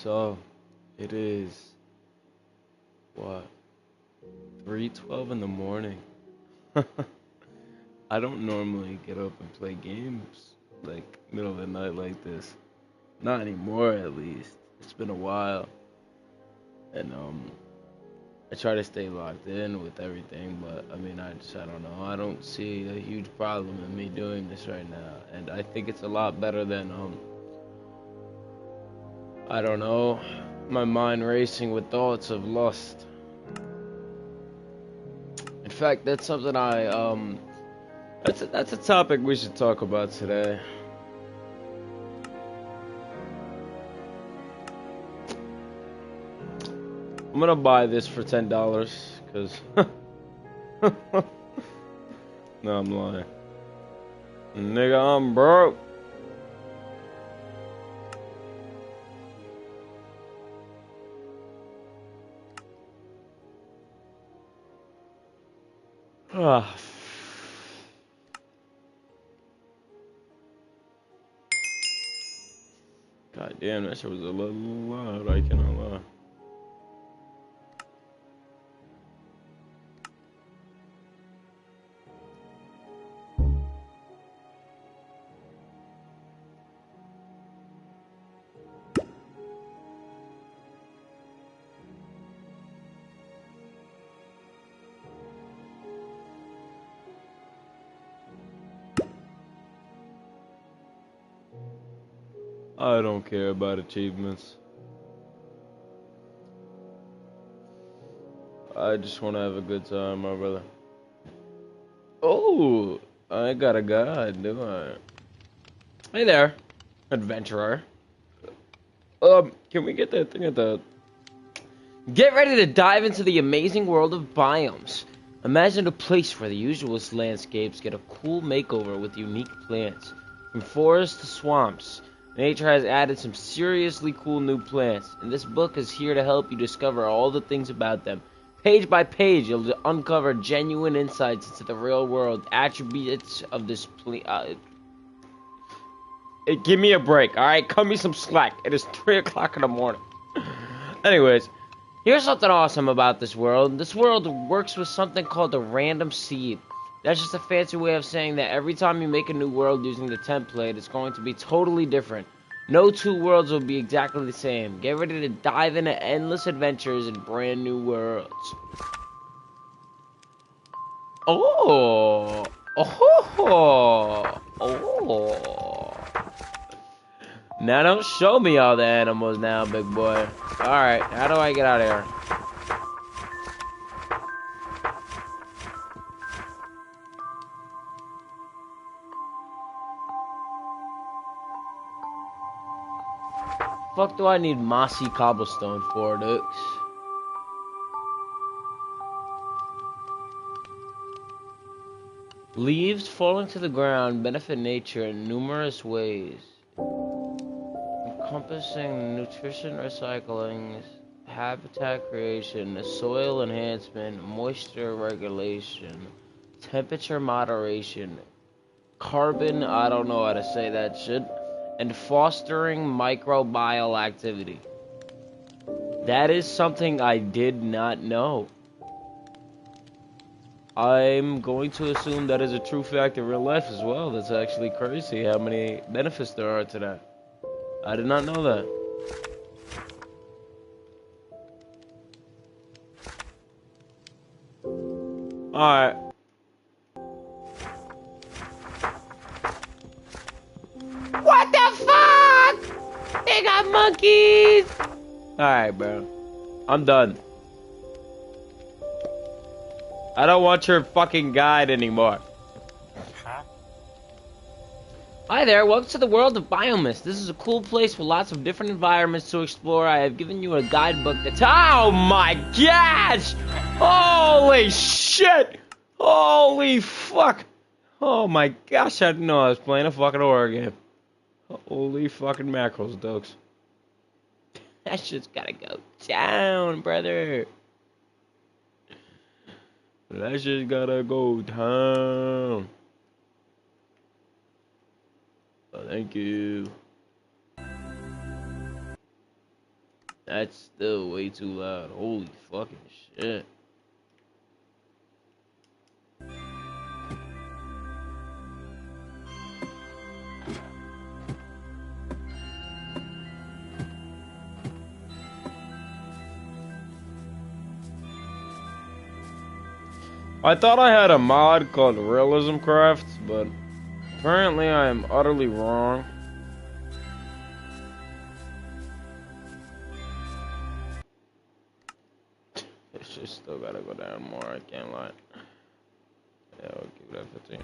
So, it is, what, 3:12 in the morning. I don't normally get up and play games, like, middle of the night like this. Not anymore, at least. It's been a while. And, I try to stay locked in with everything, but, I mean, I don't know. I don't see a huge problem in me doing this right now. And I think it's a lot better than, I don't know, my mind racing with thoughts of lust. In fact, that's something that's a topic we should talk about today. I'm gonna buy this for $10, cause no, I'm lying. Nigga, I'm broke. Ah. God damn, that shit was a little loud, I cannot lie. I don't care about achievements. I just want to have a good time, my brother. Oh, I got a guide, do I? Hey there, adventurer. Can we get that thing at the... Get ready to dive into the amazing world of biomes. Imagine a place where the usual landscapes get a cool makeover with unique plants. From forests to swamps, nature has added some seriously cool new plants, and this book is here to help you discover all the things about them. Page by page, you'll uncover genuine insights into the real world, attributes of this Hey, give me a break, alright? Cut me some slack. It is 3 o'clock in the morning. Anyways, here's something awesome about this world. This world works with something called a random seed. That's just a fancy way of saying that every time you make a new world using the template, it's going to be totally different. No two worlds will be exactly the same. Get ready to dive into endless adventures in brand new worlds. Oh! Oh! Oh! Now don't show me all the animals now, big boy. Alright, how do I get out of here? Fuck do I need mossy cobblestone for, Dukes? Leaves falling to the ground benefit nature in numerous ways, encompassing nutrition recycling, habitat creation, soil enhancement, moisture regulation, temperature moderation, carbon, I don't know how to say that shit, and fostering microbial activity. That is something I did not know. I'm going to assume that is a true fact in real life as well. That's actually crazy how many benefits there are to that. I did not know that. Alright. What the fuck? They got monkeys! Alright, bro. I'm done. I don't want your fucking guide anymore. Hi there, welcome to the world of Biomus. This is a cool place with lots of different environments to explore. I have given you a guidebook that's... Oh my gosh! Holy shit! Holy fuck! Oh my gosh, I didn't know I was playing a fucking horror game. Holy fucking mackerels, dokes. That shit's gotta go down, brother. That shit's gotta go down. Oh, thank you. That's still way too loud. Holy fucking shit. I thought I had a mod called Realism Craft, but apparently I am utterly wrong. It's just still gotta go down more, I can't lie. Yeah, I'll give that 15.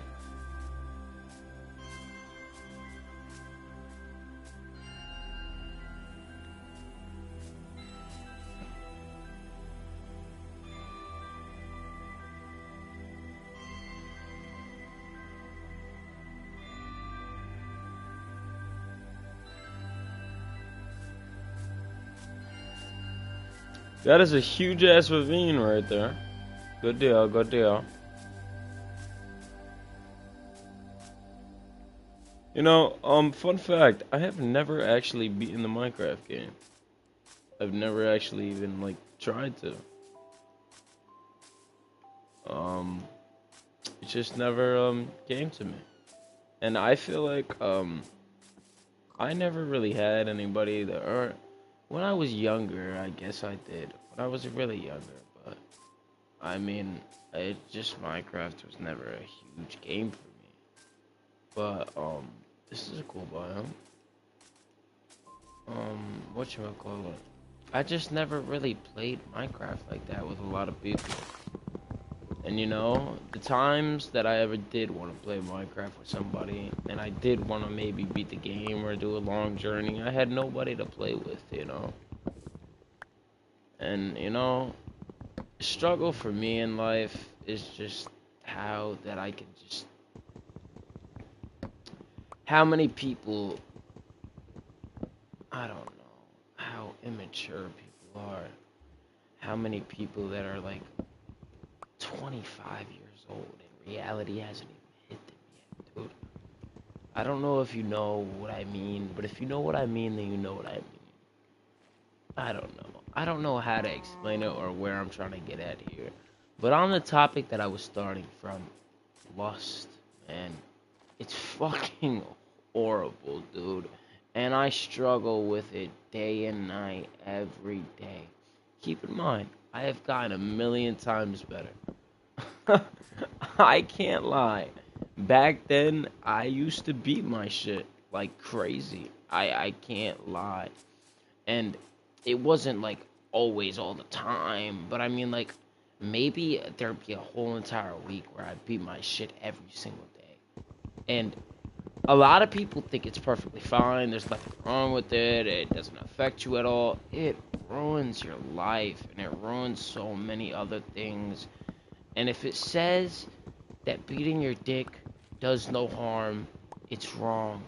That is a huge ass ravine right there. Good deal, good deal. You know, fun fact, I have never actually beaten the Minecraft game. I've never actually even, like, tried to. It just never, came to me. And I feel like, I never really had anybody that, or, when I was younger, I guess I did. When I was really younger, but, I mean, Minecraft was never a huge game for me. But, this is a cool biome. Whatchamacallit? I just never really played Minecraft like that with a lot of people. And you know, the times that I ever did want to play Minecraft with somebody, and I did want to maybe beat the game or do a long journey, I had nobody to play with, you know? And, you know, the struggle for me in life is just how that I can just... How many people... I don't know how immature people are. How many people that are like 25 years old and reality hasn't even hit them yet, dude. I don't know if you know what I mean, but if you know what I mean, then you know what I mean. I don't know. I don't know how to explain it or where I'm trying to get at here. But on the topic that I was starting from, lust, man, it's fucking horrible, dude. And I struggle with it day and night, every day. Keep in mind, I have gotten a million times better. I can't lie. Back then, I used to beat my shit like crazy. I can't lie. And it wasn't like always all the time, but I mean like maybe there'd be a whole entire week where I beat my shit every single day. And a lot of people think it's perfectly fine. There's nothing wrong with it. It doesn't affect you at all. It ruins your life, and it ruins so many other things. And if it says that beating your dick does no harm, it's wrong.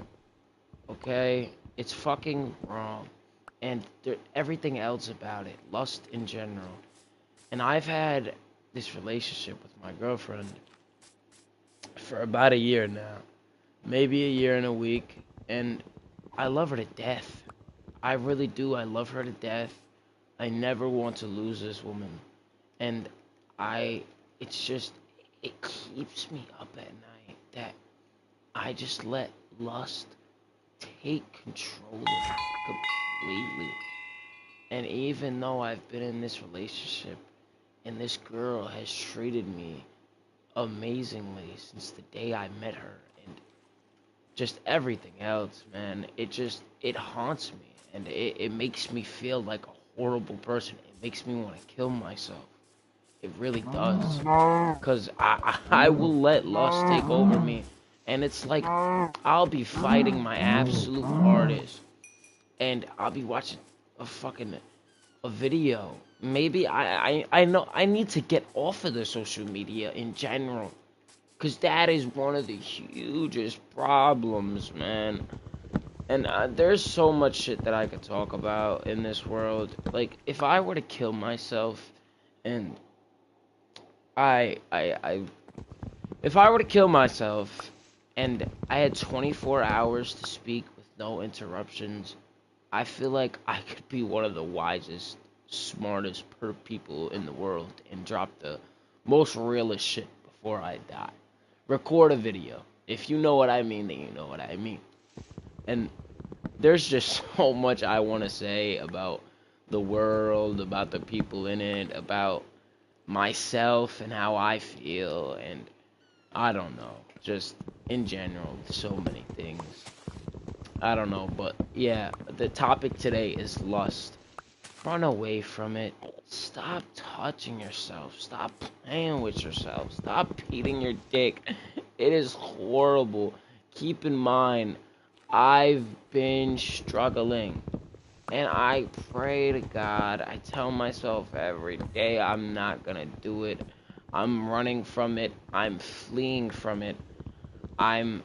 Okay? It's fucking wrong. And everything else about it, lust in general. And I've had this relationship with my girlfriend for about a year now. Maybe a year and a week, and I love her to death. I really do. I love her to death. I never want to lose this woman. And it's just, it keeps me up at night that I just let lust take control of me completely. And even though I've been in this relationship, and this girl has treated me amazingly since the day I met her, just everything else, man, it haunts me, and it makes me feel like a horrible person. It makes me want to kill myself. It really does. Because I will let lust take over me, and it's like I'll be fighting my absolute hardest, and I'll be watching a video. Maybe I know I need to get off of the social media in general. Because that is one of the hugest problems, man. And there's so much shit that I could talk about in this world. Like, if I were to kill myself, and if I were to kill myself, and I had 24 hours to speak with no interruptions, I feel like I could be one of the wisest, smartest people in the world and drop the most realest shit before I die. Record a video. If you know what I mean, then you know what I mean. And there's just so much I want to say about the world, about the people in it, about myself and how I feel, and I don't know, just in general, so many things. I don't know, but yeah, the topic today is lust. Run away from it. Stop touching yourself. Stop playing with yourself. Stop eating your dick. It is horrible. Keep in mind, I've been struggling. And I pray to God. I tell myself every day I'm not gonna do it. I'm running from it. I'm fleeing from it. I'm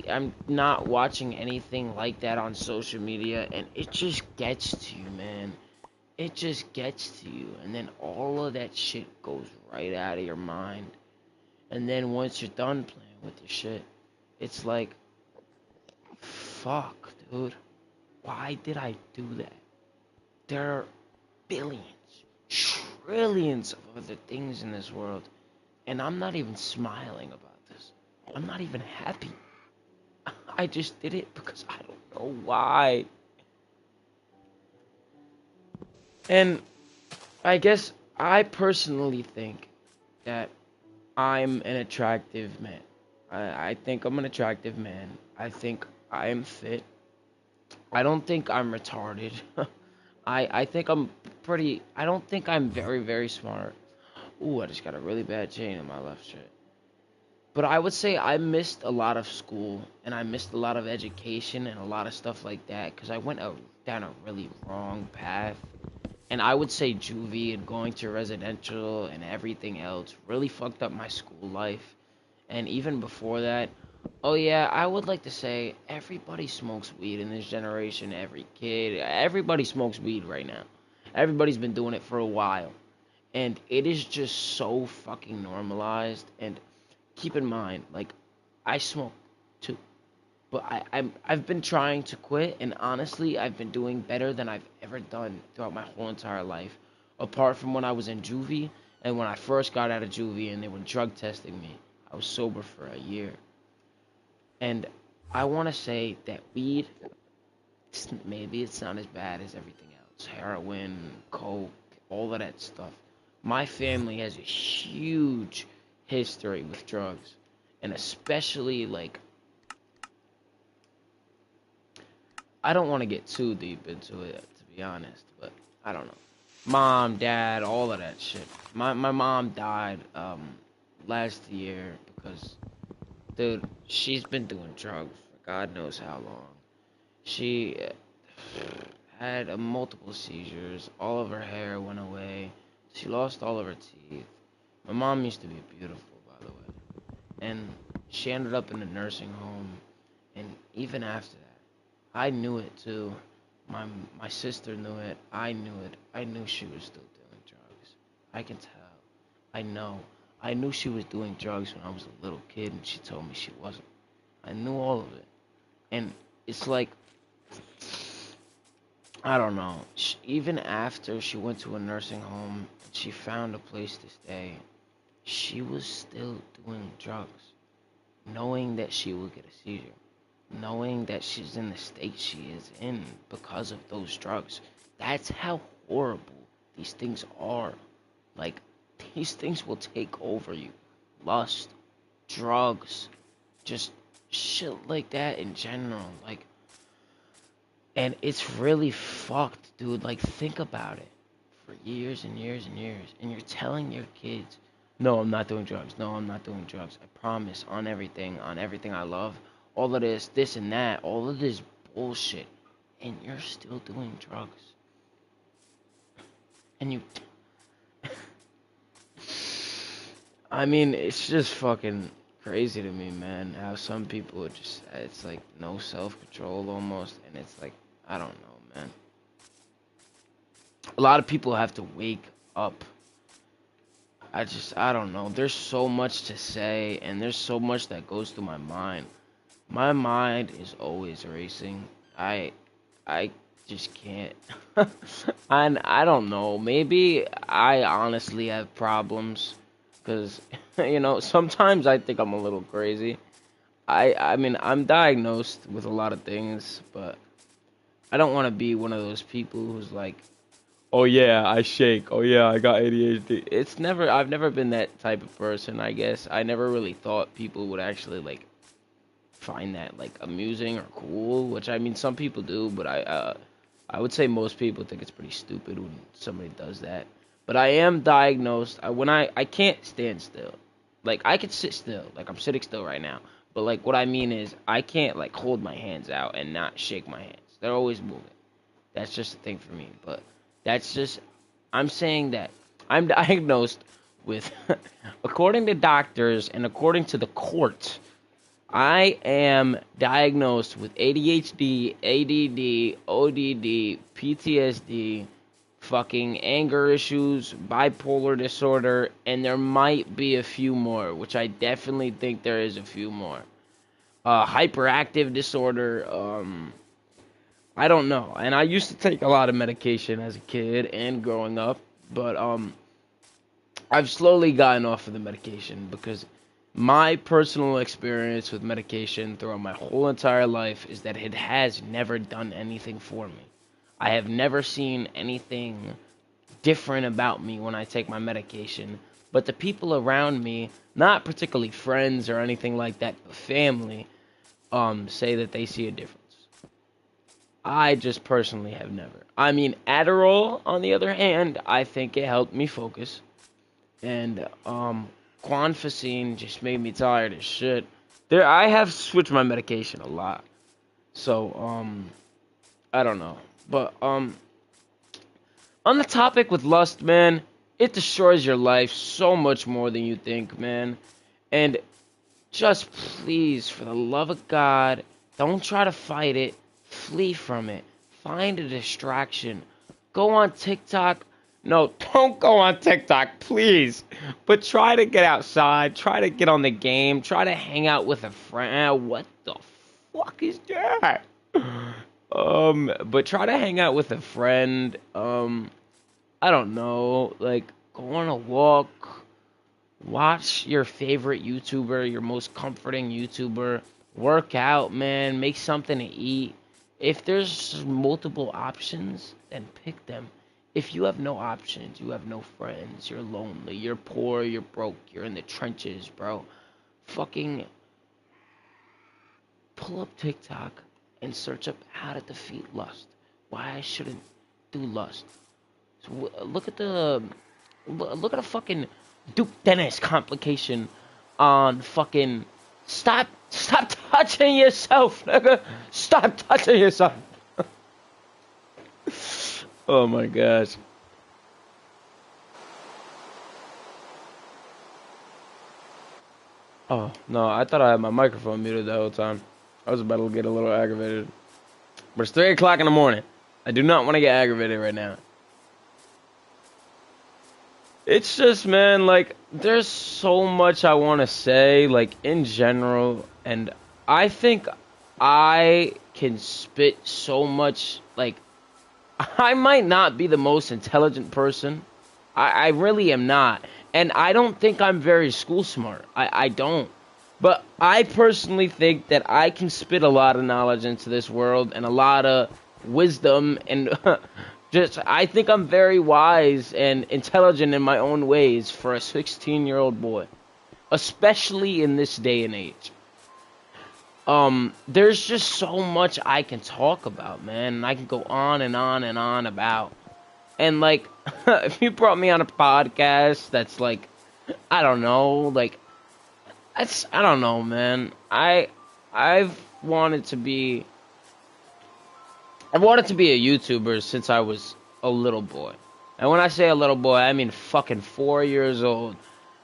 I'm not watching anything like that on social media, and it just gets to you, man. It just gets to you, and then all of that shit goes right out of your mind. And then once you're done playing with your shit, it's like, fuck, dude. Why did I do that? There are billions, trillions of other things in this world, and I'm not even smiling about this. I'm not even happy. I just did it because I don't know why. And I guess I personally think that I'm an attractive man. I think I'm an attractive man. I think I am fit. I don't think I'm retarded. I think I'm pretty. I don't think I'm very, very smart. Ooh, I just got a really bad chain in my left shirt. But I would say I missed a lot of school and I missed a lot of education and a lot of stuff like that because I went down a really wrong path. And I would say juvie and going to residential and everything else really fucked up my school life. And even before that, oh yeah, I would like to say everybody smokes weed in this generation. Every kid, everybody smokes weed right now. Everybody's been doing it for a while. And it is just so fucking normalized. And keep in mind, like, I smoke too. But I've been trying to quit, and honestly, I've been doing better than I've ever done throughout my whole entire life. Apart from when I was in juvie, and when I first got out of juvie and they were drug testing me. I was sober for a year. And I want to say that weed, maybe it's not as bad as everything else. Heroin, coke, all of that stuff. My family has a huge history with drugs. And especially, like, I don't want to get too deep into it, to be honest, but I don't know. Mom, dad, all of that shit. My mom died last year because, dude, she's been doing drugs for God knows how long. She had multiple seizures. All of her hair went away. She lost all of her teeth. My mom used to be beautiful, by the way. And she ended up in a nursing home. And even after that, I knew it too. My my sister knew it. I knew it. I knew she was still doing drugs. I can tell. I know. I knew she was doing drugs when I was a little kid, and she told me she wasn't. I knew all of it. And it's like, I don't know. Even after she went to a nursing home, she found a place to stay. She was still doing drugs, knowing that she would get a seizure, knowing that she's in the state she is in because of those drugs. That's how horrible these things are. Like, these things will take over you. Lust, drugs, just shit like that in general. Like, and it's really fucked, dude. Like, think about it. For years and years and years. And you're telling your kids, no, I'm not doing drugs. No, I'm not doing drugs. I promise on everything I love. All of this and that, all of this bullshit. And you're still doing drugs. And you. I mean, it's just fucking crazy to me, man. How some people are just, it's like no self control almost. And it's like, I don't know, man. A lot of people have to wake up. I don't know. There's so much to say, and there's so much that goes through my mind. My mind is always racing. I just can't. And I don't know. Maybe I honestly have problems because sometimes I think I'm a little crazy. I mean, I'm diagnosed with a lot of things, but I don't want to be one of those people who's like, "Oh yeah, I shake. Oh yeah, I got ADHD." I've never been that type of person, I guess. I never really thought people would actually like find that like amusing or cool, which I mean some people do, but I would say most people think it's pretty stupid when somebody does that. But I am diagnosed. I can't stand still. Like I can sit still, like I'm sitting still right now. But like what I mean is I can't like hold my hands out and not shake my hands. They're always moving. That's just a thing for me. But that's just I'm saying that I'm diagnosed with according to doctors and according to the court, I am diagnosed with ADHD, ADD, ODD, PTSD, fucking anger issues, bipolar disorder, and there might be a few more, which I definitely think there is a few more. Hyperactive disorder, I don't know. And I used to take a lot of medication as a kid and growing up, but I've slowly gotten off of the medication because my personal experience with medication throughout my whole entire life is that it has never done anything for me. I have never seen anything different about me when I take my medication, but the people around me, not particularly friends or anything like that, but family, say that they see a difference. I just personally have never. I mean, Adderall, on the other hand, I think it helped me focus. And Quanfacine just made me tired as shit. I have switched my medication a lot, so I don't know. But on the topic with lust, man, it destroys your life so much more than you think, man. And just please, for the love of God, don't try to fight it. Flee from it. Find a distraction. Go on TikTok. No, don't go on TikTok, please. But try to get outside. Try to get on the game. Try to hang out with a friend. What the fuck is that? But try to hang out with a friend. I don't know. Like, go on a walk. Watch your favorite YouTuber, your most comforting YouTuber. Work out, man. Make something to eat. If there's multiple options, then pick them. If you have no options, you have no friends, you're lonely, you're poor, you're broke, you're in the trenches, bro. Fucking pull up TikTok and search up how to defeat lust. Why I shouldn't do lust. So look at a fucking Duke Dennis complication on fucking stop touching yourself, nigga. Stop touching yourself. Oh my gosh. Oh, no, I thought I had my microphone muted the whole time. I was about to get a little aggravated. But it's 3 o'clock in the morning. I do not want to get aggravated right now. It's just, man, like, there's so much I want to say, like, in general. And I think I can spit so much, like, I might not be the most intelligent person. I really am not. And I don't think I'm very school smart. I don't. But I personally think that I can spit a lot of knowledge into this world and a lot of wisdom and I think I'm very wise and intelligent in my own ways for a 16-year-old boy. Especially in this day and age. There's just so much I can talk about, man. And I can go on and on and on about. And, like, if you brought me on a podcast that's, like, I don't know, like, I don't know, man. I've wanted to be a YouTuber since I was a little boy. And when I say a little boy, I mean fucking 4 years old.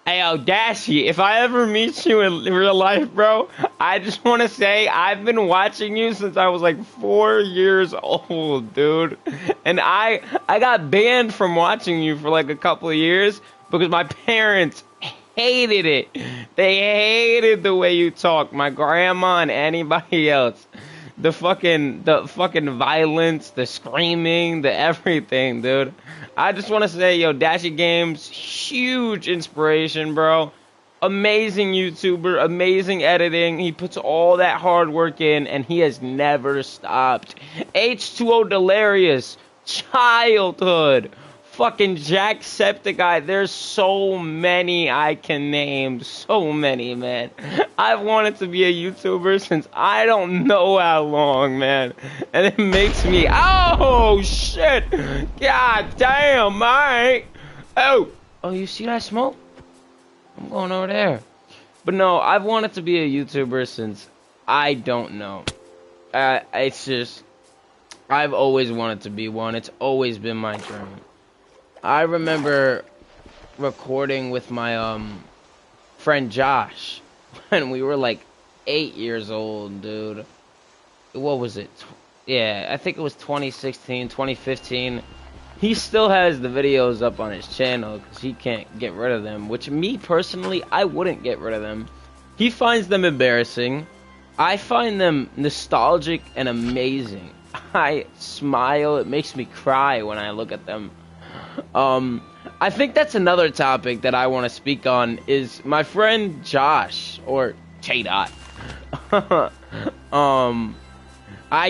Hey, Audacity, if I ever meet you in real life, bro, I just want to say I've been watching you since I was like 4 years old, dude. And I got banned from watching you for like a couple of years because my parents hated it. They hated the way you talk, my grandma and anybody else. the fucking violence, the screaming, the everything, dude. I just want to say, yo, Dashy Games, huge inspiration, bro. Amazing YouTuber, amazing editing. He puts all that hard work in, and he has never stopped. H2O Delirious, childhood. Fucking Jacksepticeye. There's so many I can name. So many, man. I've wanted to be a YouTuber since I don't know how long, man. And it makes me... Oh, shit. God damn, Mike. Oh. Oh, you see that smoke? I'm going over there. But no, I've wanted to be a YouTuber since I don't know. It's just... I've always wanted to be one. It's always been my dream. I remember recording with my friend Josh when we were like 8 years old, dude. What was it? Yeah, I think it was 2016, 2015. He still has the videos up on his channel because he can't get rid of them, which me personally, I wouldn't get rid of them. He finds them embarrassing. I find them nostalgic and amazing. I smile. It makes me cry when I look at them. I think that's another topic that I want to speak on is my friend Josh, or J-Dot. I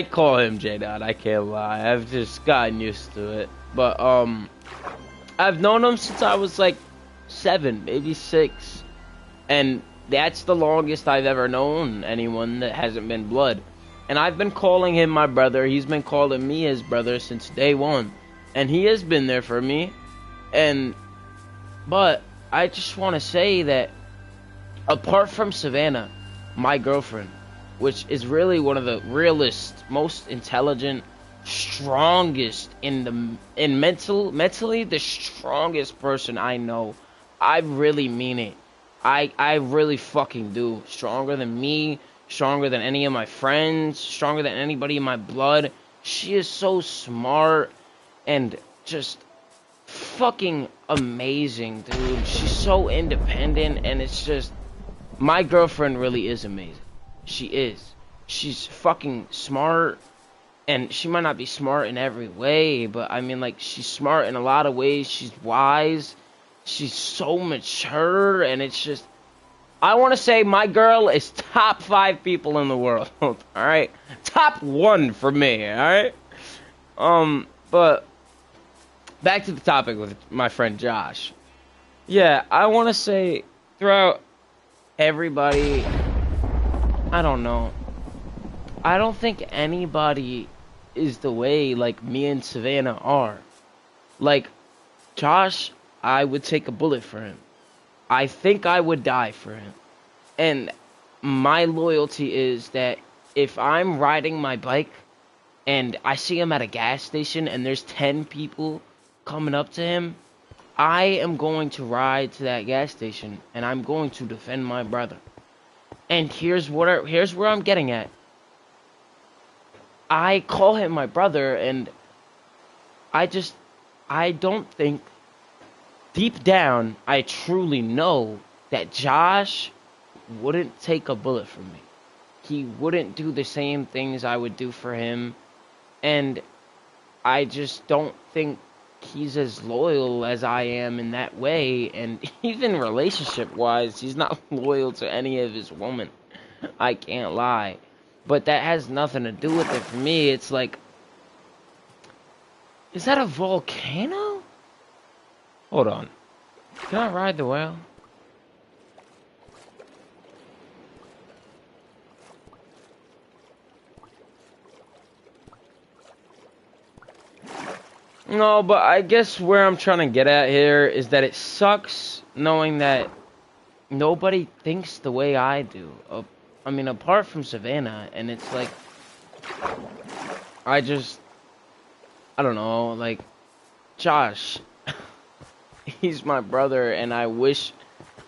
call him J-Dot, I can't lie. I've just gotten used to it. But, I've known him since I was like 7, maybe 6. And that's the longest I've ever known anyone that hasn't been blood. And I've been calling him my brother. He's been calling me his brother since day one. And he has been there for me. But I just want to say that apart from Savannah, my girlfriend, which is really one of the realest, most intelligent, strongest mentally the strongest person I know. I really mean it. I really fucking do. Stronger than me, stronger than any of my friends, stronger than anybody in my blood. She is so smart and just fucking amazing, dude. She's so independent, and it's just... My girlfriend really is amazing. She is. She's fucking smart, and she might not be smart in every way, but I mean, like, she's smart in a lot of ways. She's wise. She's so mature, and it's just... I want to say my girl is top 5 people in the world, alright? Top 1 for me, alright? But... Back to the topic with my friend Josh. Yeah, I want to say throughout everybody, I don't know. I don't think anybody is the way like me and Savannah are. Like, Josh, I would take a bullet for him. I think I would die for him. And my loyalty is that if I'm riding my bike and I see him at a gas station and there's 10 people coming up to him, I am going to ride to that gas station and I'm going to defend my brother. And here's where I'm getting at. I call him my brother, and I don't think, deep down, I truly know that Josh wouldn't take a bullet for me. He wouldn't do the same things I would do for him, and I just don't think he's as loyal as I am in that way, and even relationship-wise, he's not loyal to any of his women. I can't lie. But that has nothing to do with it for me. It's like... Is that a volcano? Hold on. Can I ride the whale? No, but I guess where I'm trying to get at here is that it sucks knowing that nobody thinks the way I do. I mean, apart from Savannah, and it's like... I don't know, like... Josh. He's my brother, and I wish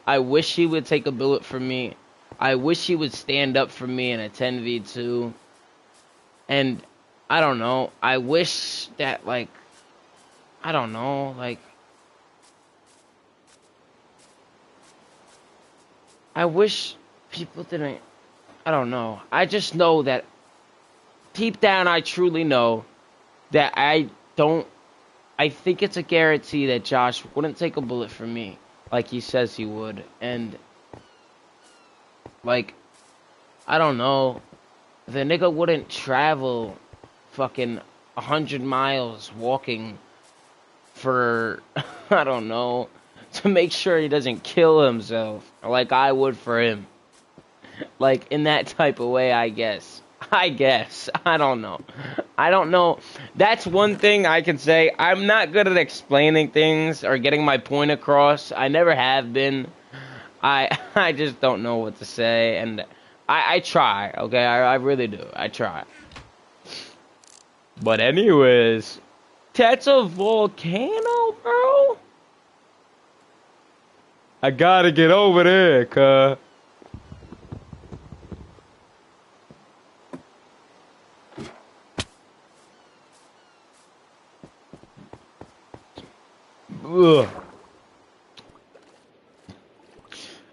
he would take a bullet for me. I wish he would stand up for me in a 10v2. And, I don't know, I wish that, like... I don't know, like... I wish people didn't... I don't know. I just know that deep down, I truly know that I think it's a guarantee that Josh wouldn't take a bullet for me like he says he would. And, like, I don't know. The nigga wouldn't travel fucking 100 miles walking for, I don't know, to make sure he doesn't kill himself like I would for him. Like, in that type of way, I guess. I guess. I don't know. I don't know. That's one thing I can say. I'm not good at explaining things or getting my point across. I never have been. I just don't know what to say, and I try, okay? I really do. I try. But anyways, that's a volcano, bro? I gotta get over there, cuh. Ugh.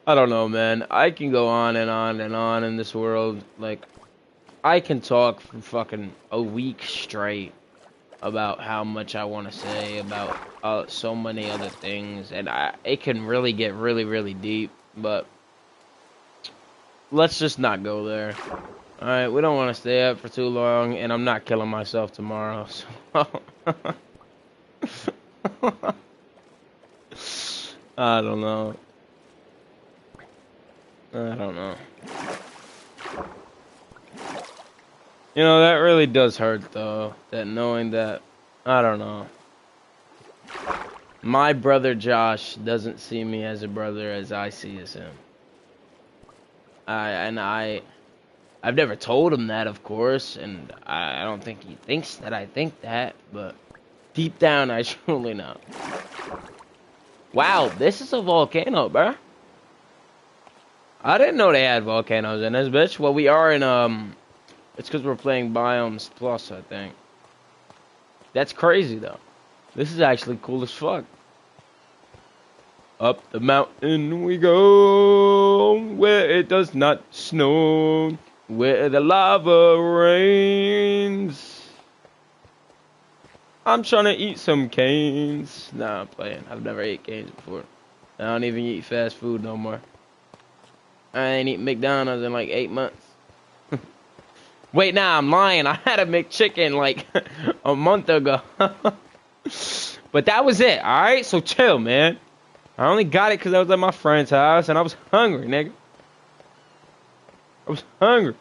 I don't know, man. I can go on and on and on in this world. Like, I can talk for fucking a week straight about how much I want to say about so many other things, and it can really get really, really deep, but let's just not go there. Alright, we don't want to stay up for too long, and I'm not killing myself tomorrow, so... I don't know. I don't know. You know, that really does hurt, though. That knowing that, I don't know. My brother Josh doesn't see me as a brother as I see as him. I've never told him that, of course, and I don't think he thinks that I think that, but deep down, I truly know. Wow, this is a volcano, bruh. I didn't know they had volcanoes in this bitch. Well, we are in, it's because we're playing Biomes Plus, I think. That's crazy, though. This is actually cool as fuck. Up the mountain we go, where it does not snow, where the lava rains. I'm trying to eat some canes. Nah, I'm playing. I've never ate canes before. I don't even eat fast food no more. I ain't eaten McDonald's in like 8 months. Wait, nah, I'm lying. I had a McChicken like a month ago. But that was it, alright? So chill, man. I only got it because I was at my friend's house and I was hungry, nigga. I was hungry.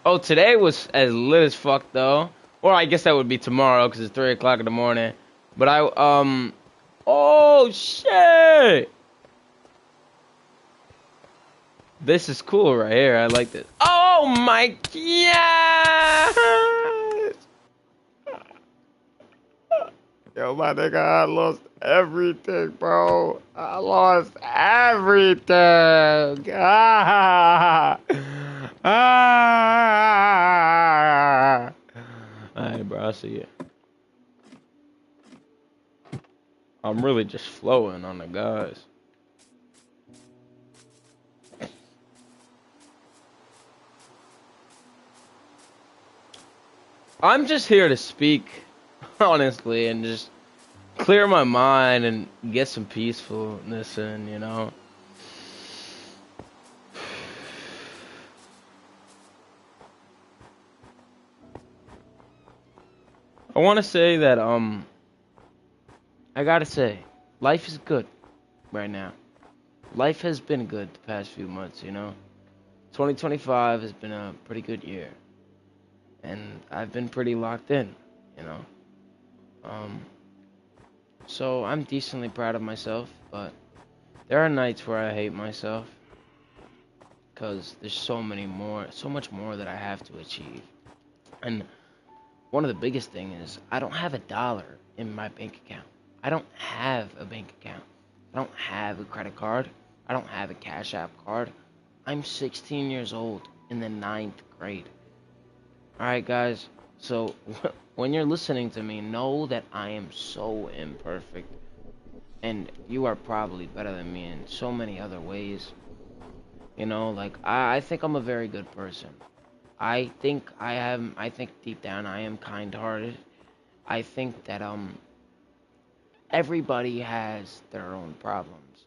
Oh, today was as lit as fuck, though. Or I guess that would be tomorrow because it's 3 o'clock in the morning. But oh, shit! This is cool right here. I like this. Oh, my God! Yo, my nigga, I lost everything, bro. I lost everything. Ah! Ah! Alright, bro, I'll see you. I'm really just flowing on the guys. I'm just here to speak, honestly, and just clear my mind and get some peacefulness in, you know? I want to say that, I gotta say, life is good right now. Life has been good the past few months, you know? 2025 has been a pretty good year. And I've been pretty locked in, you know? So I'm decently proud of myself, but there are nights where I hate myself. Because there's so much more that I have to achieve. And one of the biggest things is I don't have $1 in my bank account. I don't have a bank account. I don't have a credit card. I don't have a Cash App card. I'm 16 years old in the 9th grade. Alright, guys. So, when you're listening to me, know that I am so imperfect. And you are probably better than me in so many other ways. You know, like I think I'm a very good person. I think deep down I am kind-hearted. I think that everybody has their own problems.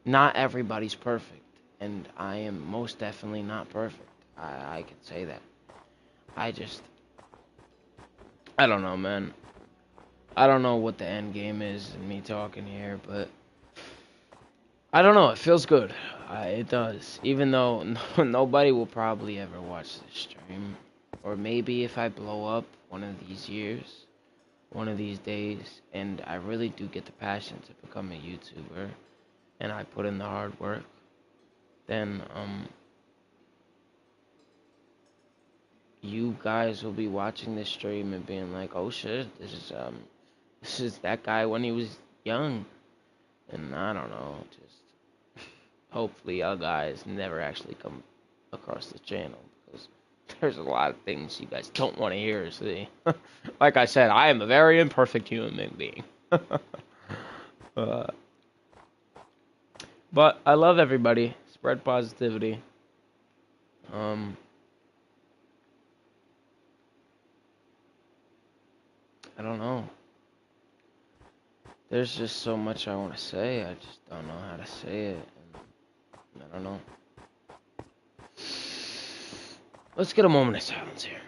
Not everybody's perfect, and I am most definitely not perfect. I can say that. I just I don't know, man. I don't know what the end game is in me talking here, but I don't know. It feels good. It does. Even though nobody will probably ever watch this stream. Or maybe if I blow up one of these years, one of these days, and I really do get the passion to become a YouTuber, and I put in the hard work, then, you guys will be watching this stream and being like, oh shit, this is that guy when he was young. And I don't know, just hopefully y'all guys never actually come across the channel because there's a lot of things you guys don't want to hear or see. Like I said, I am a very imperfect human being. uh, but I love everybody. Spread positivity. Um, I don't know. There's just so much I want to say. I just don't know how to say it. And I don't know. Let's get a moment of silence here.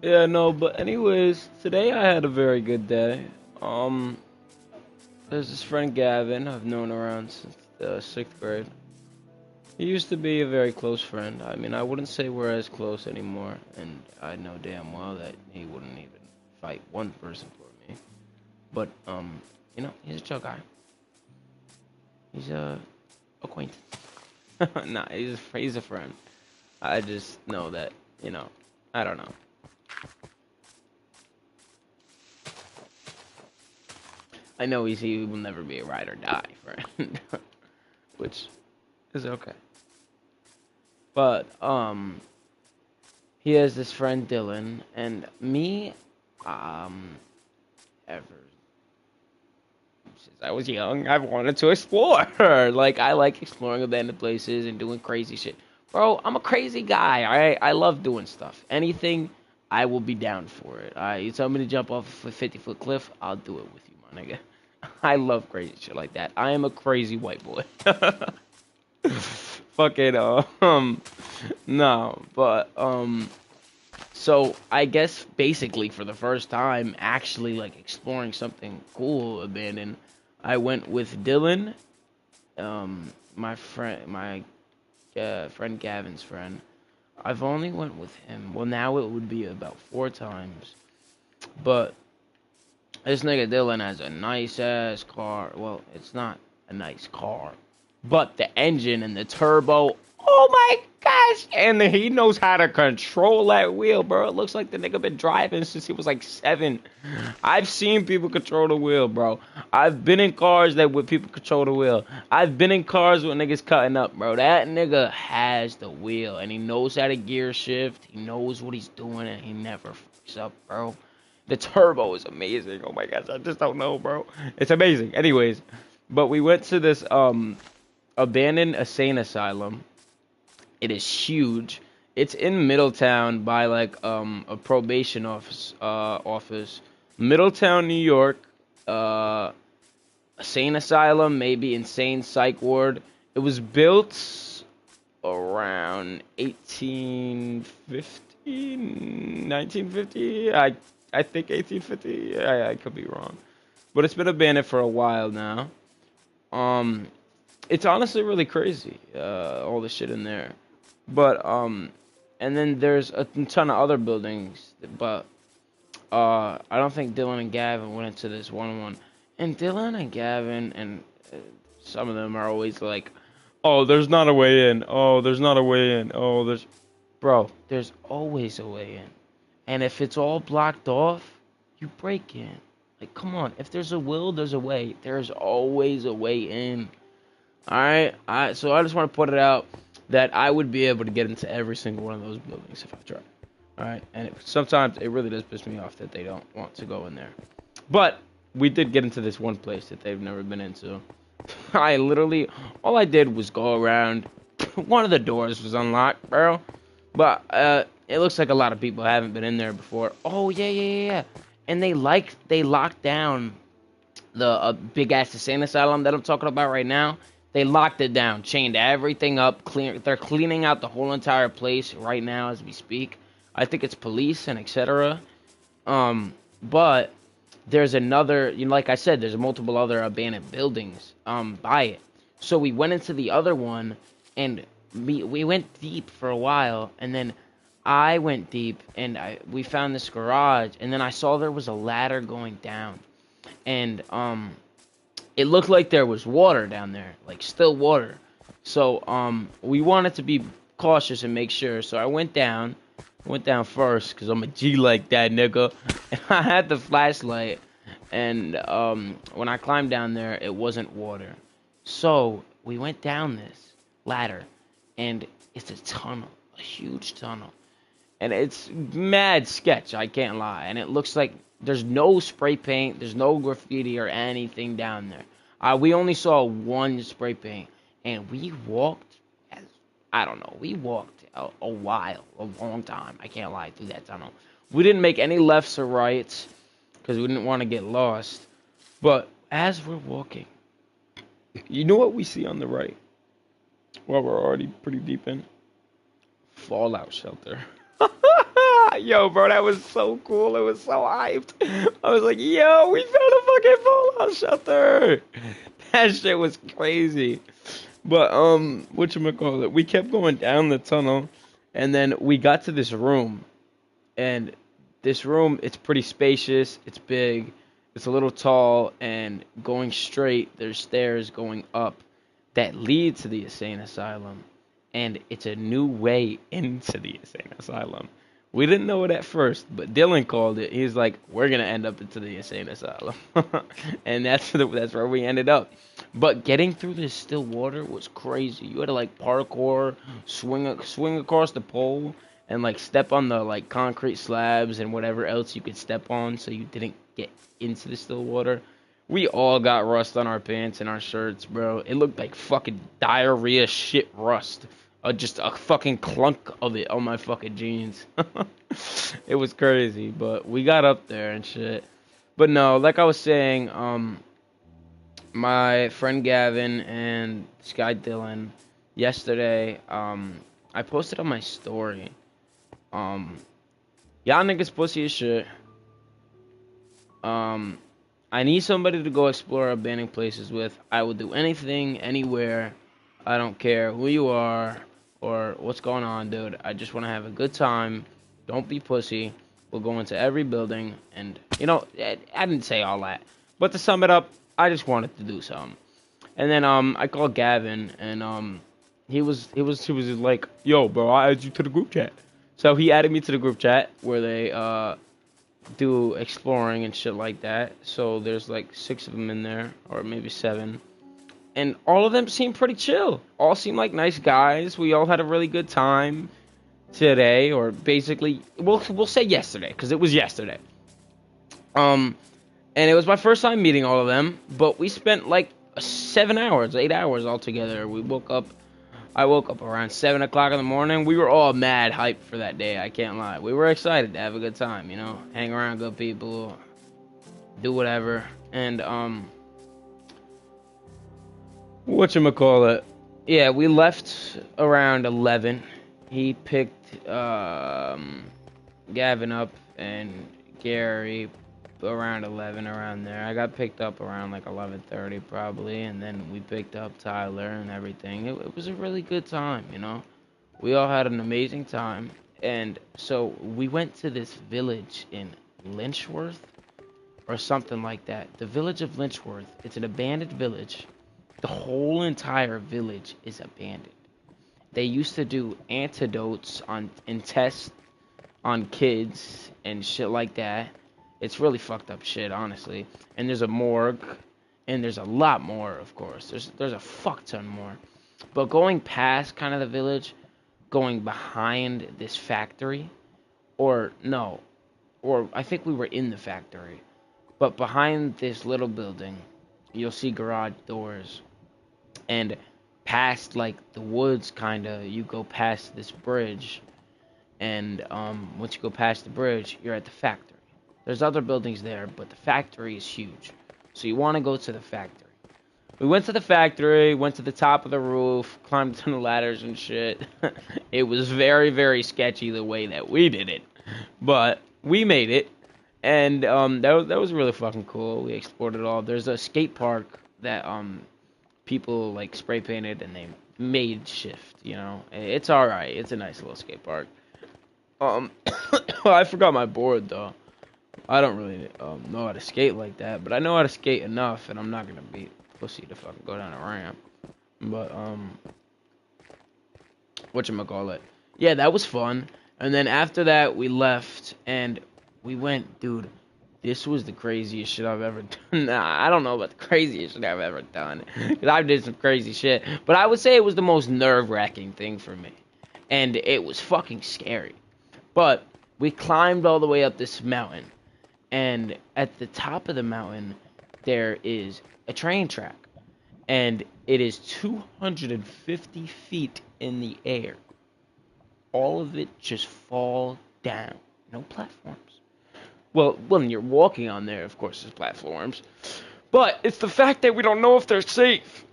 Yeah, no, but anyways, today I had a very good day. Um, there's this friend Gavin I've known around since the 6th grade. He used to be a very close friend. I mean, I wouldn't say we're as close anymore, and I know damn well that he wouldn't even fight one person for me. But, you know, he's a chill guy. He's a acquaintance. Nah, he's a friend. I just know that, you know, I don't know. I know he will never be a ride or die friend, which is okay. But he has this friend Dylan, and me, ever since I was young, I've wanted to explore. Like I like exploring abandoned places and doing crazy shit. Bro, I'm a crazy guy. I love doing stuff. Anything, I will be down for it. You tell me to jump off a 50-foot cliff, I'll do it with you, my nigga. I love crazy shit like that. I am a crazy white boy. Fuck it, no, but So I guess basically for the first time, actually like exploring something cool abandoned, I went with Dylan, my friend Gavin's friend. I've only went with him. Well, now it would be about 4 times, but this nigga Dylan has a nice ass car. Well, it's not a nice car, but the engine and the turbo. Oh my gosh! And he knows how to control that wheel, bro. It looks like the nigga been driving since he was like 7. I've seen people control the wheel, bro. I've been in cars that with people control the wheel. I've been in cars with niggas cutting up, bro. That nigga has the wheel and he knows how to gear shift. He knows what he's doing and he never fucks up, bro. The turbo is amazing. Oh my gosh, I just don't know, bro. It's amazing. Anyways, but we went to this abandoned insane asylum. It is huge. It's in Middletown by like a probation office. Middletown, New York. Insane asylum, maybe insane psych ward. It was built around 1850, 1950. I think 1850. I could be wrong, but it's been abandoned for a while now. Um, it's honestly really crazy. All the shit in there, but and then there's a ton of other buildings, but I don't think Dylan and Gavin went into this one. And Dylan and Gavin and some of them are always like, "Oh, there's not a way in. Oh, there's not a way in. Oh, there's." Bro, there's always a way in. And if it's all blocked off, you break in. Like, come on. If there's a will, there's a way. There's always a way in. Alright? So I just want to put it out that I would be able to get into every single one of those buildings if I tried. Alright? And sometimes it really does piss me off that they don't want to go in there. But we did get into this one place that they've never been into. All I did was go around. One of the doors was unlocked, bro. But it looks like a lot of people haven't been in there before. Oh yeah. And they locked down the big ass insane asylum that I'm talking about right now. They locked it down, chained everything up, they're cleaning out the whole entire place right now as we speak. I think it's police and etc. But there's another, like I said, there's multiple other abandoned buildings by it. So we went into the other one and we went deep for a while, and then I went deep, and we found this garage, and then I saw there was a ladder going down, and it looked like there was water down there, like still water. So we wanted to be cautious and make sure. So I went down first because I'm a G like that, nigga. And I had the flashlight, and when I climbed down there, it wasn't water. So we went down this ladder. And it's a tunnel, a huge tunnel. And it's mad sketch, I can't lie. And it looks like there's no spray paint, there's no graffiti or anything down there. We only saw one spray paint. And we walked, we walked a while, a long time, I can't lie, through that tunnel. We didn't make any lefts or rights, because we didn't want to get lost. But as we're walking, you know what we see on the right? Well, we're already pretty deep in. Fallout shelter. Yo, bro, that was so cool. It was so hyped. I was like, yo, we found a fucking Fallout shelter. That shit was crazy. But, whatchamacallit, we kept going down the tunnel, and then we got to this room. And this room, it's pretty spacious. It's big. It's a little tall, and going straight, there's stairs going up that lead to the insane asylum, and it's a new way into the insane asylum. We didn't know it at first, but Dylan called it. He's like, "We're gonna end up into the insane asylum," and that's where we ended up. But getting through this still water was crazy. You had to like parkour, swing across the pole, and like step on the like concrete slabs and whatever else you could step on, so you didn't get into the still water. We all got rust on our pants and our shirts, bro. It looked like fucking diarrhea shit rust. Just a fucking clunk of it on my fucking jeans. It was crazy, but we got up there and shit. But no, like I was saying, my friend Gavin and this guy Dylan, yesterday, I posted on my story, Y'all niggas pussy as shit. I need somebody to go explore abandoned places with. I will do anything, anywhere. I don't care who you are or what's going on, dude. I just want to have a good time. Don't be pussy. We'll go into every building, and I didn't say all that, but to sum it up, I just wanted to do something. And then I called Gavin, and he was like, "Yo, bro, I added you to the group chat." So he added me to the group chat where they do exploring and shit like that. So there's like 6 of them in there, or maybe 7. And all of them seem pretty chill. All seem like nice guys. We all had a really good time today, or basically, we'll say yesterday, because it was yesterday. And it was my first time meeting all of them, but we spent like 7 hours, 8 hours all together. I woke up around 7 o'clock in the morning. We were all mad hyped for that day, I can't lie. We were excited to have a good time, hang around good people, do whatever. And, whatchamacallit? Yeah, we left around 11. He picked, Gavin up and Gary around 11, around there. I got picked up around like 11:30 probably, and then we picked up Tyler and everything. It was a really good time, We all had an amazing time, and so we went to this village in Lynchworth or something like that. The village of Lynchworth. It's an abandoned village. The whole entire village is abandoned. They used to do antidotes and tests on kids and shit like that. It's really fucked up shit, honestly. And there's a morgue, and there's a lot more, of course. There's a fuck ton more. But going past kind of the village, going behind this factory, or I think we were in the factory, but behind this little building, you'll see garage doors, and past like the woods, kind of, you go past this bridge, and once you go past the bridge, you're at the factory. There's other buildings there, but the factory is huge. So you want to go to the factory. We went to the factory, went to the top of the roof, climbed on the ladders and shit. It was very, very sketchy the way that we did it. But we made it. And that was really fucking cool. We explored it all. There's a skate park that people like spray painted and they made shift, It's alright. It's a nice little skate park. I forgot my board though. I don't really know how to skate like that, but I know how to skate enough, and I'm not gonna be pussy to fucking go down a ramp. But whatchamacallit? Yeah, that was fun. And then after that, we left and we went, dude. This was the craziest shit I've ever done. Nah, I don't know about the craziest shit I've ever done, because I did some crazy shit. But I would say it was the most nerve-wracking thing for me, and it was fucking scary. But we climbed all the way up this mountain. And at the top of the mountain, there is a train track. And it is 250 feet in the air. All of it just fall down. No platforms. Well, when you're walking on there, of course, there's platforms. But it's the fact that we don't know if they're safe.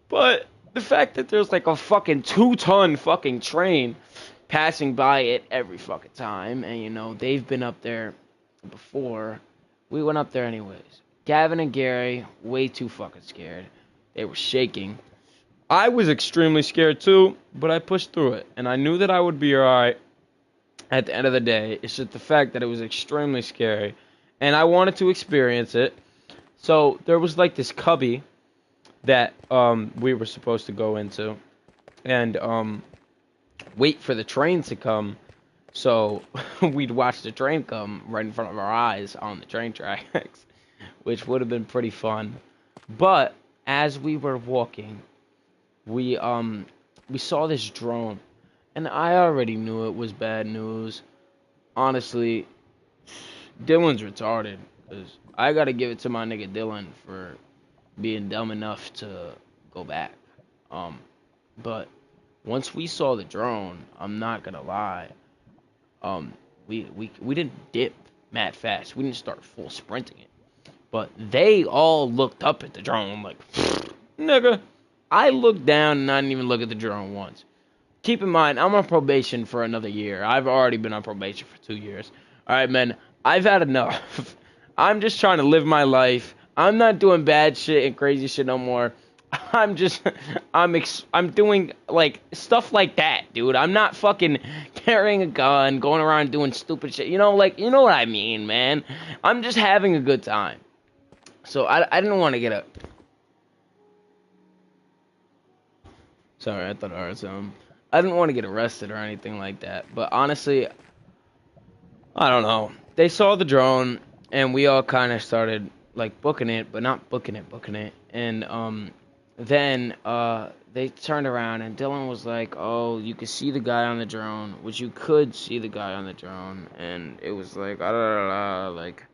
But the fact that there's like a fucking 2-ton fucking train passing by it every fucking time. And, they've been up there before. We went up there anyways. Gavin and Gary, way too fucking scared. They were shaking. I was extremely scared too, but I pushed through it. And I knew that I would be alright at the end of the day. It's just the fact that it was extremely scary. And I wanted to experience it. So there was like this cubby that we were supposed to go into. And wait for the train to come. So we'd watch the train come right in front of our eyes on the train tracks, which would have been pretty fun. But as we were walking, we saw this drone, and I already knew it was bad news. Honestly, Dylan's retarded, 'cause I gotta give it to my nigga Dylan for being dumb enough to go back. But once we saw the drone, I'm not gonna lie. We didn't dip mad fast. We didn't start full sprinting it. But they all looked up at the drone like, nigga. I looked down and I didn't even look at the drone once. Keep in mind, I'm on probation for another year. I've already been on probation for 2 years. All right, man. I've had enough. I'm just trying to live my life. I'm not doing bad shit and crazy shit no more. I'm just, I'm doing like stuff like that, dude. I'm not fucking carrying a gun, going around doing stupid shit. You know, like, you know what I mean, man. I'm just having a good time. So I didn't want to get a. Sorry, I thought I heard something. I didn't want to get arrested or anything like that. But honestly, I don't know. They saw the drone, and we all kind of started like booking it, but not booking it. And then they turned around, and Dylan was like, "Oh, you could see the guy on the drone," which you could see the guy on the drone, and it was like, like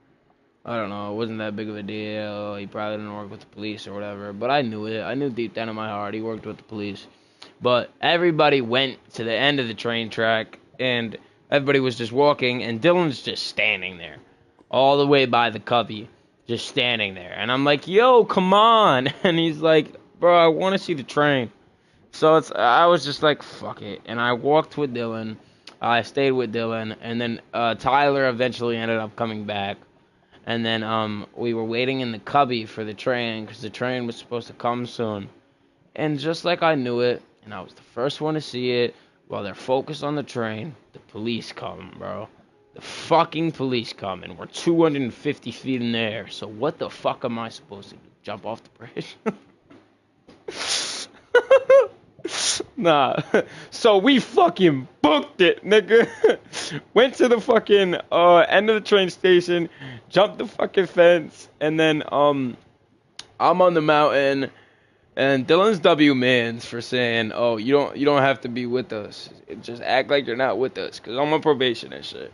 I don't know, it wasn't that big of a deal. He probably didn't work with the police or whatever, but I knew it. I knew deep down in my heart he worked with the police. But everybody went to the end of the train track, and everybody was just walking, and Dylan's just standing there, all the way by the cubby, just standing there. And I'm like, yo, come on. And he's like, bro, I want to see the train. So I was just like, fuck it. And I walked with Dylan. I stayed with Dylan, and then Tyler eventually ended up coming back. And then we were waiting in the cubby for the train, because the train was supposed to come soon. And just like I knew it, and I was the first one to see it, while they're focused on the train, the police come, bro. The fucking police come, and we're 250 feet in the air. So what the fuck am I supposed to do? Jump off the bridge? Nah. So we fucking booked it, nigga. Went to the fucking end of the train station, jumped the fucking fence, and then I'm on the mountain. And Dylan's W mans for saying, "Oh, you don't have to be with us. Just act like you're not with us, cause I'm on probation and shit."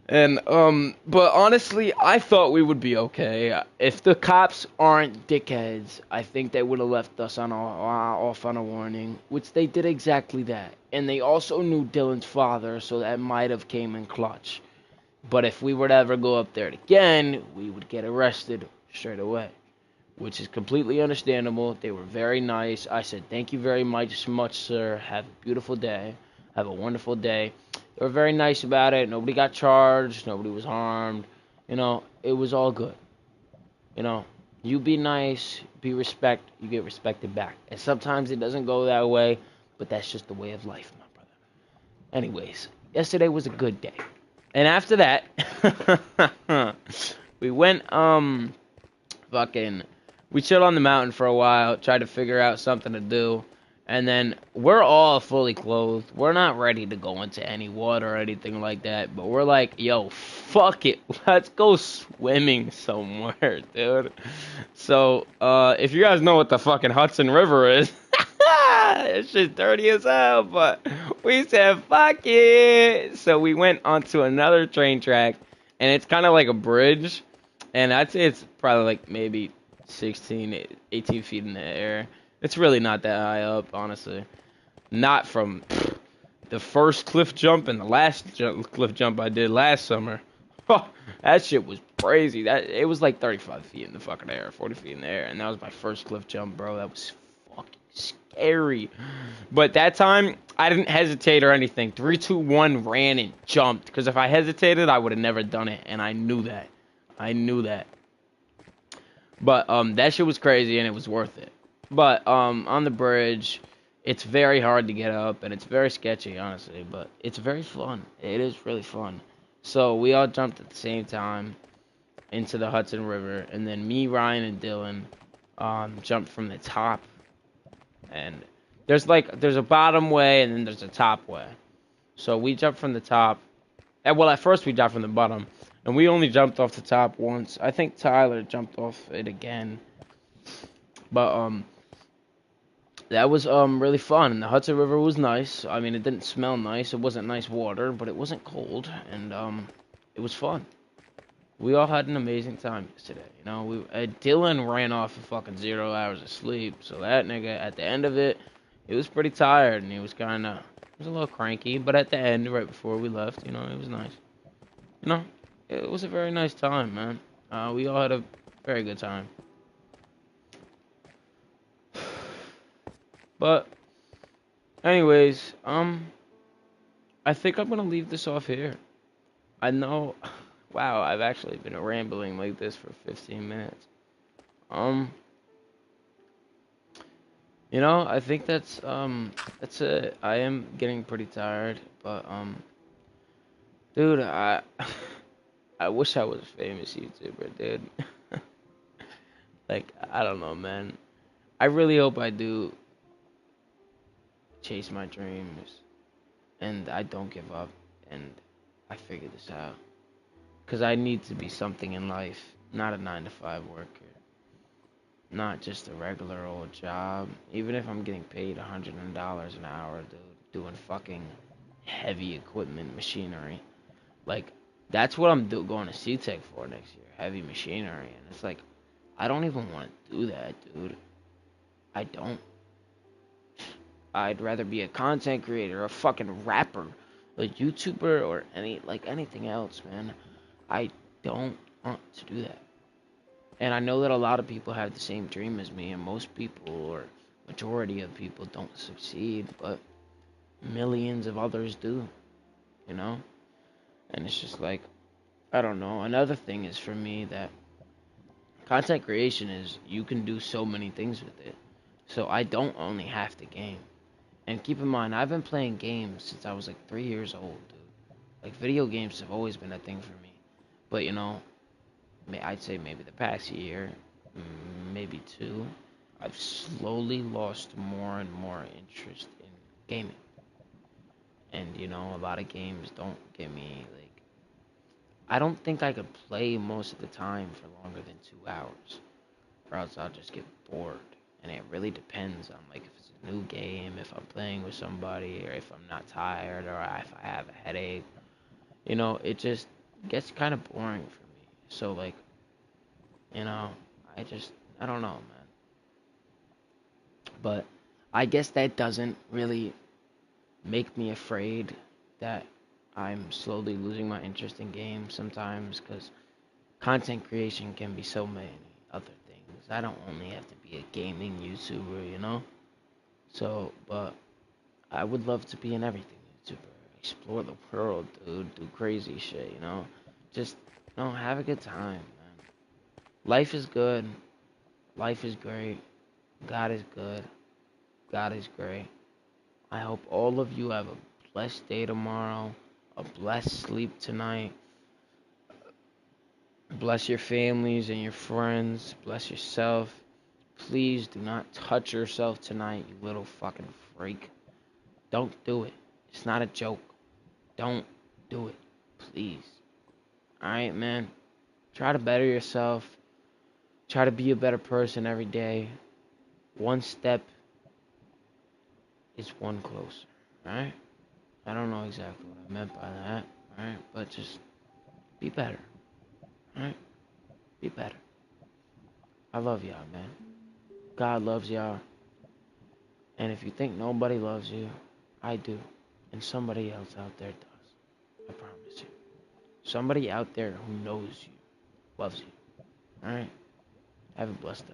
And but honestly, I thought we would be okay. If the cops aren't dickheads, I think they would have left us on off on a warning, which they did exactly that. And they also knew Dylan's father, so that might have came in clutch. But if we were to ever go up there again, we would get arrested straight away, which is completely understandable. They were very nice. I said, thank you very much, sir. Have a beautiful day. Have a wonderful day. They were very nice about it. Nobody got charged. Nobody was harmed. You know, it was all good. You know, you be nice, be respect, you get respected back. And sometimes it doesn't go that way, but that's just the way of life, my brother. Anyways, yesterday was a good day. And after that, we went, we chilled on the mountain for a while, tried to figure out something to do, and then we're all fully clothed. We're not ready to go into any water or anything like that, but we're like, yo, fuck it, let's go swimming somewhere, dude. So, if you guys know what the fucking Hudson River is, it's just dirty as hell, but we said, fuck it. So we went onto another train track, and it's kind of like a bridge, and I'd say it's probably like maybe 16, 18 feet in the air. It's really not that high up, honestly. Not from the first cliff jump and the last cliff jump I did last summer. That shit was crazy. It was like 35 feet in the fucking air, 40 feet in the air, and that was my first cliff jump, bro. That was fucking scary. But that time, I didn't hesitate or anything. 3, 2, 1, ran and jumped. Because if I hesitated, I would have never done it, and I knew that. But that shit was crazy, and it was worth it. But on the bridge, it's very hard to get up, and it's very sketchy, honestly. But it's very fun. It is really fun. So we all jumped at the same time into the Hudson River, and then me, Ryan, and Dylan jumped from the top. And there's a bottom way, and then there's a top way. So we jumped from the top. Well, at first we jumped from the bottom, and we only jumped off the top once. I think Tyler jumped off it again. But that was really fun. And the Hudson River was nice. I mean, it didn't smell nice. It wasn't nice water, but it wasn't cold, and it was fun. We all had an amazing time yesterday. You know, Dylan ran off of fucking 0 hours of sleep, so that nigga at the end of it, he was pretty tired, and he was a little cranky. But at the end, right before we left, you know, it was nice. You know, it was a very nice time, man. We all had a very good time. But, anyways, I think I'm gonna leave this off here. I know. Wow, I've actually been rambling like this for 15 minutes. Um, I think that's it. I am getting pretty tired, but dude, I wish I was a famous YouTuber, dude. Like, I don't know, man. I really hope I do chase my dreams and I don't give up and I figure this out. Cause I need to be something in life, not a 9 to 5 worker. Not just a regular old job. Even if I'm getting paid $100 an hour, dude, doing fucking heavy equipment machinery. Like, that's what I'm going to C-Tech for next year, heavy machinery. And it's like, I don't even want to do that, dude. I don't. I'd rather be a content creator, a fucking rapper, a YouTuber, or anything else, man. I don't want to do that. And I know that a lot of people have the same dream as me, and most people, or majority of people, don't succeed, but millions of others do, you know? And it's just like, I don't know. Another thing is for me that content creation is you can do so many things with it. So I don't only have to game. And keep in mind, I've been playing games since I was like 3 years old, dude. Like, video games have always been a thing for me. But, I'd say maybe the past year, maybe two, I've slowly lost more and more interest in gaming. And a lot of games don't get me like I don't think I could play most of the time for longer than 2 hours, or else I'll just get bored. And it really depends on like if it's a new game, if I'm playing with somebody, or if I'm not tired, or if I have a headache. It just gets kind of boring for me. So like, you know, I don't know, man. But I guess that doesn't really make me afraid that I'm slowly losing my interest in games sometimes because content creation can be so many other things. I don't only have to be a gaming YouTuber. So, but I would love to be an everything YouTuber. Explore the world, dude. Do crazy shit. Just, have a good time, man. Life is good. Life is great. God is good. God is great. I hope all of you have a blessed day tomorrow, a blessed sleep tonight. Bless your families and your friends. Bless yourself. Please do not touch yourself tonight, you little fucking freak. Don't do it. It's not a joke. Don't do it. Please. Alright, man? Try to better yourself. Try to be a better person every day. One step is one closer. Alright? I don't know exactly what I meant by that. Alright? But just be better. Alright? Be better. I love y'all, man. God loves y'all. And if you think nobody loves you, I do. And somebody else out there does. I promise you. Somebody out there who knows you loves you. Alright? Have a blessed day.